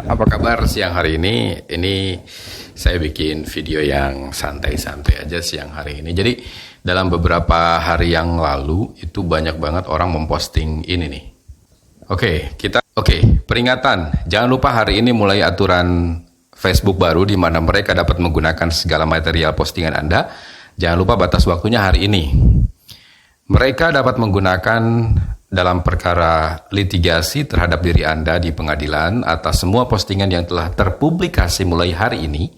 Apa kabar siang hari ini? Ini saya bikin video yang santai-santai aja siang hari ini. Jadi dalam beberapa hari yang lalu itu banyak banget orang memposting ini nih. Oke, peringatan. Jangan lupa hari ini mulai aturan Facebook baru di mana mereka dapat menggunakan segala material postingan Anda. Jangan lupa batas waktunya hari ini. Mereka dapat menggunakan dalam perkara litigasi terhadap diri Anda di pengadilan atas semua postingan yang telah terpublikasi mulai hari ini,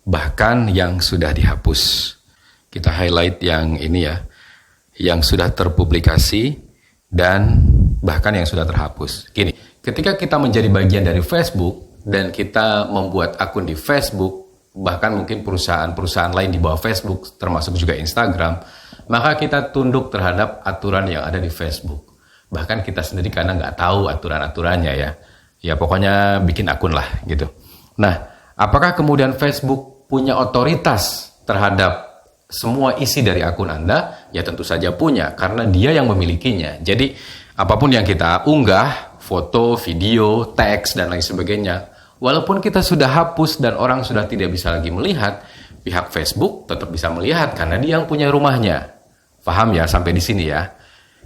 bahkan yang sudah dihapus. Kita highlight yang ini ya, yang sudah terpublikasi dan bahkan yang sudah terhapus. Gini, ketika kita menjadi bagian dari Facebook dan kita membuat akun di Facebook, bahkan mungkin perusahaan-perusahaan lain di bawah Facebook, termasuk juga Instagram, maka kita tunduk terhadap aturan yang ada di Facebook. Bahkan kita sendiri karena nggak tahu aturan-aturannya ya. Ya pokoknya bikin akun lah gitu. Nah, apakah kemudian Facebook punya otoritas terhadap semua isi dari akun Anda? Ya tentu saja punya, karena dia yang memilikinya. Jadi apapun yang kita unggah, foto, video, teks, dan lain sebagainya, walaupun kita sudah hapus dan orang sudah tidak bisa lagi melihat, pihak Facebook tetap bisa melihat karena dia yang punya rumahnya. Paham ya sampai di sini ya?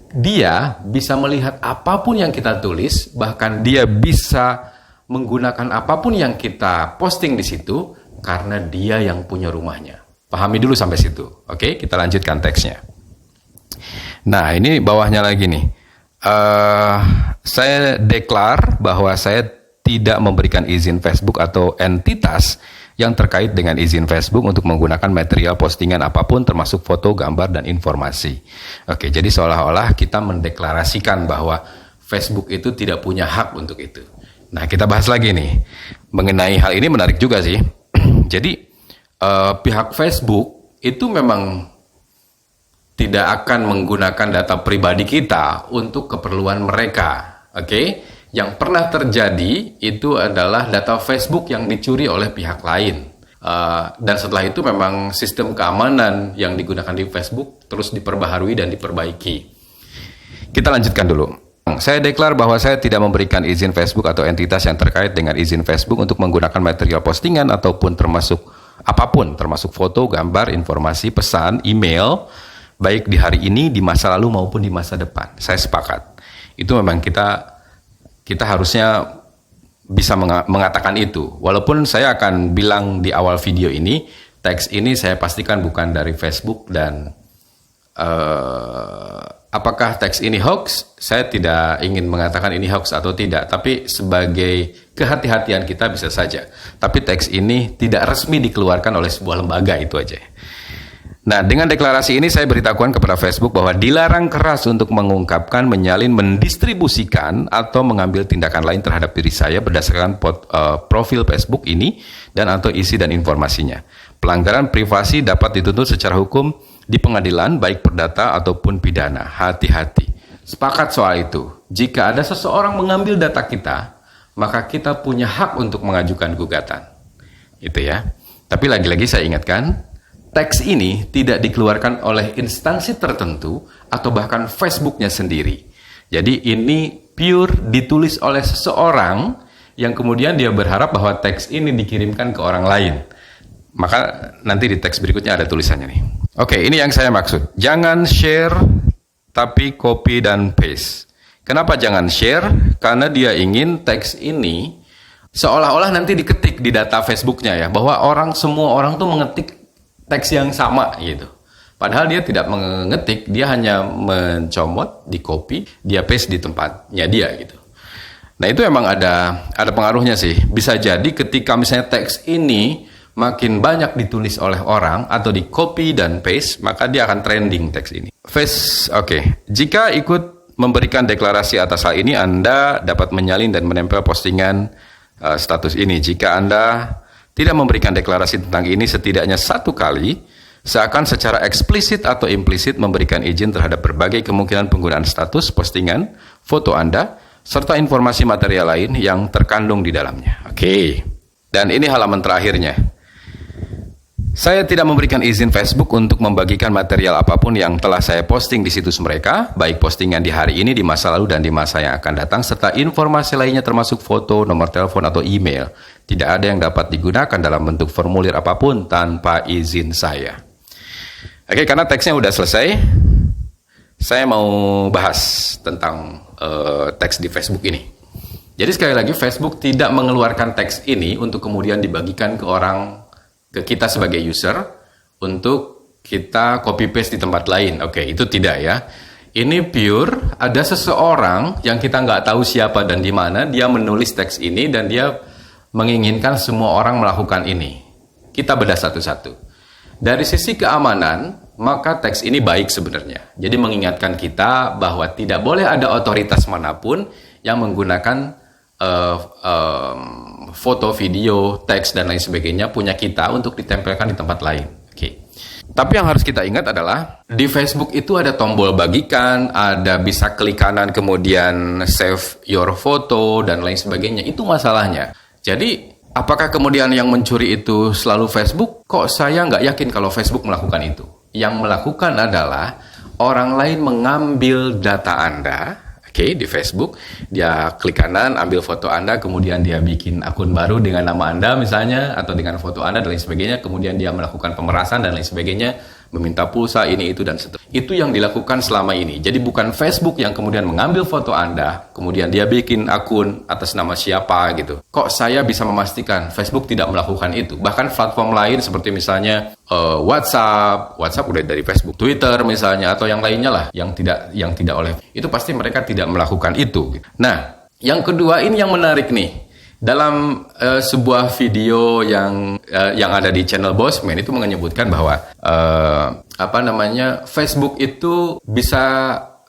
Dia bisa melihat apapun yang kita tulis, bahkan dia bisa menggunakan apapun yang kita posting di situ karena dia yang punya rumahnya. Pahami dulu sampai situ. Oke, kita lanjutkan teksnya. Nah, ini bawahnya lagi nih. Saya deklar bahwa saya tidak memberikan izin Facebook atau entitas yang terkait dengan izin Facebook untuk menggunakan material postingan apapun termasuk foto, gambar, dan informasi. Oke, jadi seolah-olah kita mendeklarasikan bahwa Facebook itu tidak punya hak untuk itu. Nah, kita bahas lagi nih. Mengenai hal ini menarik juga sih. Jadi, pihak Facebook itu memang tidak akan menggunakan data pribadi kita untuk keperluan mereka. Oke? Yang pernah terjadi itu adalah data Facebook yang dicuri oleh pihak lain. Dan setelah itu memang sistem keamanan yang digunakan di Facebook terus diperbaharui dan diperbaiki. Kita lanjutkan dulu. Saya deklar bahwa saya tidak memberikan izin Facebook atau entitas yang terkait dengan izin Facebook untuk menggunakan material postingan ataupun termasuk apapun, termasuk foto, gambar, informasi, pesan, email, baik di hari ini, di masa lalu maupun di masa depan. Saya sepakat. Itu memang kita harusnya bisa mengatakan itu. Walaupun saya akan bilang di awal video ini, teks ini saya pastikan bukan dari Facebook dan apakah teks ini hoax? Saya tidak ingin mengatakan ini hoax atau tidak, tapi sebagai kehati-hatian kita bisa saja. Tapi teks ini tidak resmi dikeluarkan oleh sebuah lembaga, itu aja. Nah, dengan deklarasi ini saya beritahukan kepada Facebook bahwa dilarang keras untuk mengungkapkan, menyalin, mendistribusikan, atau mengambil tindakan lain terhadap diri saya berdasarkan profil Facebook ini dan atau isi dan informasinya. Pelanggaran privasi dapat dituntut secara hukum di pengadilan, baik perdata ataupun pidana. Hati-hati. Sepakat soal itu. Jika ada seseorang mengambil data kita, maka kita punya hak untuk mengajukan gugatan. Itu ya. Tapi lagi-lagi saya ingatkan, teks ini tidak dikeluarkan oleh instansi tertentu atau bahkan Facebooknya sendiri. Jadi ini pure ditulis oleh seseorang yang kemudian dia berharap bahwa teks ini dikirimkan ke orang lain. Maka nanti di teks berikutnya ada tulisannya nih. Oke, ini yang saya maksud. Jangan share tapi copy dan paste. Kenapa jangan share? Karena dia ingin teks ini seolah-olah nanti diketik di data Facebooknya ya. Bahwa semua orang tuh mengetik teks yang sama gitu. Padahal dia tidak mengetik, dia hanya mencomot, di copy, dia paste di tempatnya dia gitu. Nah, itu emang ada pengaruhnya sih. Bisa jadi ketika misalnya teks ini makin banyak ditulis oleh orang atau di copy dan paste, maka dia akan trending teks ini. Jika ikut memberikan deklarasi atas hal ini, Anda dapat menyalin dan menempel postingan status ini. Jika Anda tidak memberikan deklarasi tentang ini setidaknya satu kali, seakan secara eksplisit atau implisit memberikan izin terhadap berbagai kemungkinan penggunaan status, postingan, foto Anda, serta informasi material lain yang terkandung di dalamnya. Oke. Dan ini halaman terakhirnya. Saya tidak memberikan izin Facebook untuk membagikan material apapun yang telah saya posting di situs mereka, baik postingan di hari ini, di masa lalu, dan di masa yang akan datang, serta informasi lainnya termasuk foto, nomor telepon, atau email. Tidak ada yang dapat digunakan dalam bentuk formulir apapun tanpa izin saya. Oke, karena teksnya udah selesai, saya mau bahas tentang teks di Facebook ini. Jadi sekali lagi, Facebook tidak mengeluarkan teks ini untuk kemudian dibagikan ke kita sebagai user untuk kita copy paste di tempat lain. Oke, itu tidak ya. Ini pure ada seseorang yang kita nggak tahu siapa dan di mana, dia menulis teks ini dan dia menginginkan semua orang melakukan ini. Kita bedah satu-satu. Dari sisi keamanan, maka teks ini baik sebenarnya. Jadi mengingatkan kita bahwa tidak boleh ada otoritas manapun yang menggunakan foto, video, teks, dan lain sebagainya punya kita untuk ditempelkan di tempat lain. Oke. Tapi yang harus kita ingat adalah di Facebook itu ada tombol bagikan, ada bisa klik kanan kemudian save your photo dan lain sebagainya. Itu masalahnya. Jadi apakah kemudian yang mencuri itu selalu Facebook? Kok saya nggak yakin kalau Facebook melakukan itu? Yang melakukan adalah orang lain mengambil data Anda. Oke, di Facebook, dia klik kanan, ambil foto Anda, kemudian dia bikin akun baru dengan nama Anda misalnya, atau dengan foto Anda dan lain sebagainya, kemudian dia melakukan pemerasan dan lain sebagainya, meminta pulsa, ini, itu, dan seterusnya. Itu yang dilakukan selama ini. Jadi bukan Facebook yang kemudian mengambil foto Anda, kemudian dia bikin akun atas nama siapa gitu. Kok saya bisa memastikan Facebook tidak melakukan itu? Bahkan platform lain seperti misalnya WhatsApp udah dari Facebook, Twitter misalnya, atau yang lainnya lah, yang tidak oleh, itu pasti mereka tidak melakukan itu. Nah, yang kedua ini yang menarik nih. Dalam sebuah video yang ada di channel Bossman itu menyebutkan bahwa Facebook itu bisa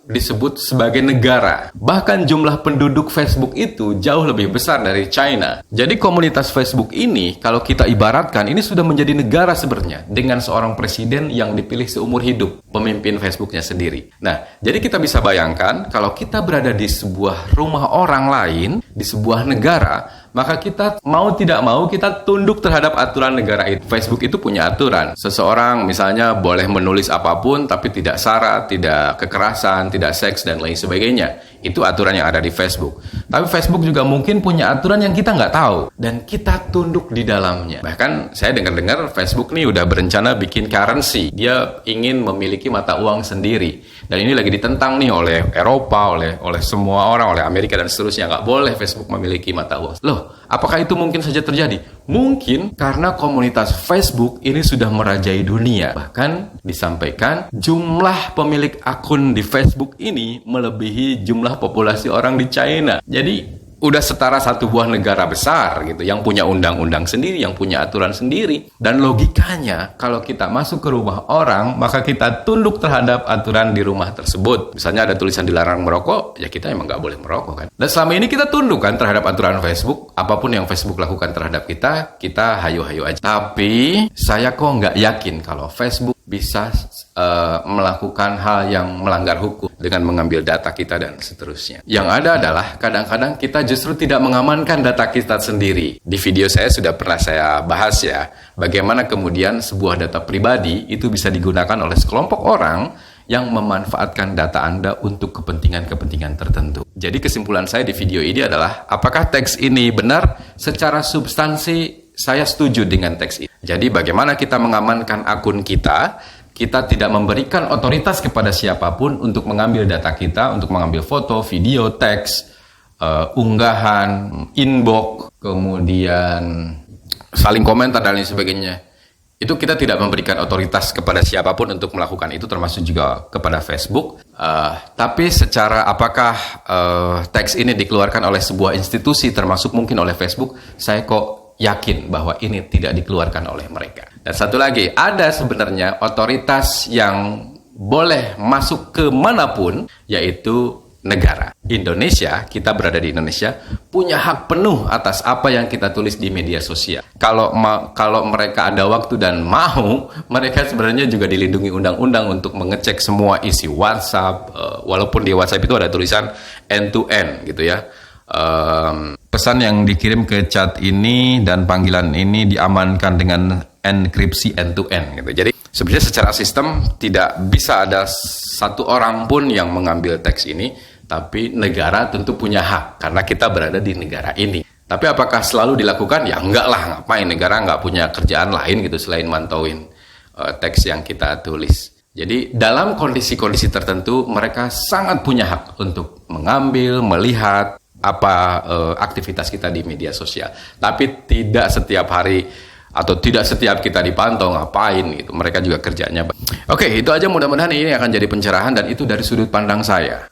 disebut sebagai negara. Bahkan jumlah penduduk Facebook itu jauh lebih besar dari China. Jadi komunitas Facebook ini, kalau kita ibaratkan, ini sudah menjadi negara sebenarnya, dengan seorang presiden yang dipilih seumur hidup, pemimpin Facebooknya sendiri. Nah, jadi kita bisa bayangkan kalau kita berada di sebuah rumah orang lain, di sebuah negara, maka kita mau tidak mau kita tunduk terhadap aturan negara itu. Facebook itu punya aturan. Seseorang misalnya boleh menulis apapun tapi tidak sara, tidak kekerasan, tidak seks dan lain sebagainya. Itu aturan yang ada di Facebook. Tapi Facebook juga mungkin punya aturan yang kita nggak tahu dan kita tunduk di dalamnya. Bahkan saya dengar-dengar Facebook nih udah berencana bikin currency. Dia ingin memiliki mata uang sendiri. Dan ini lagi ditentang nih oleh Eropa, oleh semua orang, oleh Amerika dan seterusnya. Nggak boleh Facebook memiliki mata uang. Loh, apakah itu mungkin saja terjadi? Mungkin karena komunitas Facebook ini sudah merajai dunia. Bahkan disampaikan jumlah pemilik akun di Facebook ini melebihi jumlah populasi orang di China. Jadi udah setara satu buah negara besar gitu, yang punya undang-undang sendiri, yang punya aturan sendiri. Dan logikanya kalau kita masuk ke rumah orang, maka kita tunduk terhadap aturan di rumah tersebut. Misalnya ada tulisan dilarang merokok, ya kita emang nggak boleh merokok kan. Dan selama ini kita tunduk kan terhadap aturan Facebook. Apapun yang Facebook lakukan terhadap kita hayo-hayo aja. Tapi saya kok nggak yakin kalau Facebook bisa melakukan hal yang melanggar hukum dengan mengambil data kita dan seterusnya. Yang ada adalah kadang-kadang kita justru tidak mengamankan data kita sendiri. Di video saya sudah pernah saya bahas ya, bagaimana kemudian sebuah data pribadi itu bisa digunakan oleh sekelompok orang yang memanfaatkan data Anda untuk kepentingan-kepentingan tertentu. Jadi kesimpulan saya di video ini adalah, apakah teks ini benar? Secara substansi saya setuju dengan teks ini. Jadi bagaimana kita mengamankan akun kita? Kita tidak memberikan otoritas kepada siapapun untuk mengambil data kita, untuk mengambil foto, video, teks, unggahan, inbox, kemudian saling komentar dan lain sebagainya. Itu kita tidak memberikan otoritas kepada siapapun untuk melakukan itu, termasuk juga kepada Facebook. Tapi secara apakah teks ini dikeluarkan oleh sebuah institusi, termasuk mungkin oleh Facebook, saya kok yakin bahwa ini tidak dikeluarkan oleh mereka. Dan satu lagi, ada sebenarnya otoritas yang boleh masuk ke manapun, yaitu negara. Indonesia, kita berada di Indonesia, punya hak penuh atas apa yang kita tulis di media sosial. Kalau mereka ada waktu dan mau, mereka sebenarnya juga dilindungi undang-undang untuk mengecek semua isi WhatsApp, walaupun di WhatsApp itu ada tulisan end to end gitu ya. Pesan yang dikirim ke chat ini dan panggilan ini diamankan dengan enkripsi end to end gitu. Jadi sebenarnya secara sistem tidak bisa ada satu orang pun yang mengambil teks ini, tapi negara tentu punya hak karena kita berada di negara ini. Tapi apakah selalu dilakukan? Ya enggak lah, ngapain, negara nggak punya kerjaan lain gitu selain mantauin teks yang kita tulis. Jadi dalam kondisi-kondisi tertentu mereka sangat punya hak untuk mengambil, melihat apa aktivitas kita di media sosial. Tapi tidak setiap hari atau tidak setiap kita dipantau, ngapain gitu. Mereka juga kerjanya. Oke, itu aja, mudah-mudahan ini akan jadi pencerahan dan itu dari sudut pandang saya.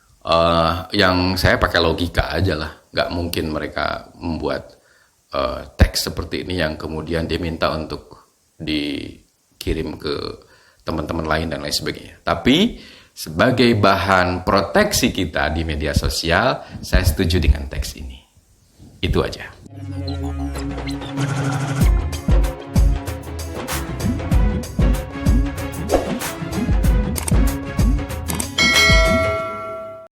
Yang saya pakai logika aja lah. Nggak mungkin mereka membuat teks seperti ini yang kemudian diminta untuk dikirim ke teman-teman lain dan lain sebagainya. Tapi sebagai bahan proteksi kita di media sosial, saya setuju dengan teks ini. Itu aja.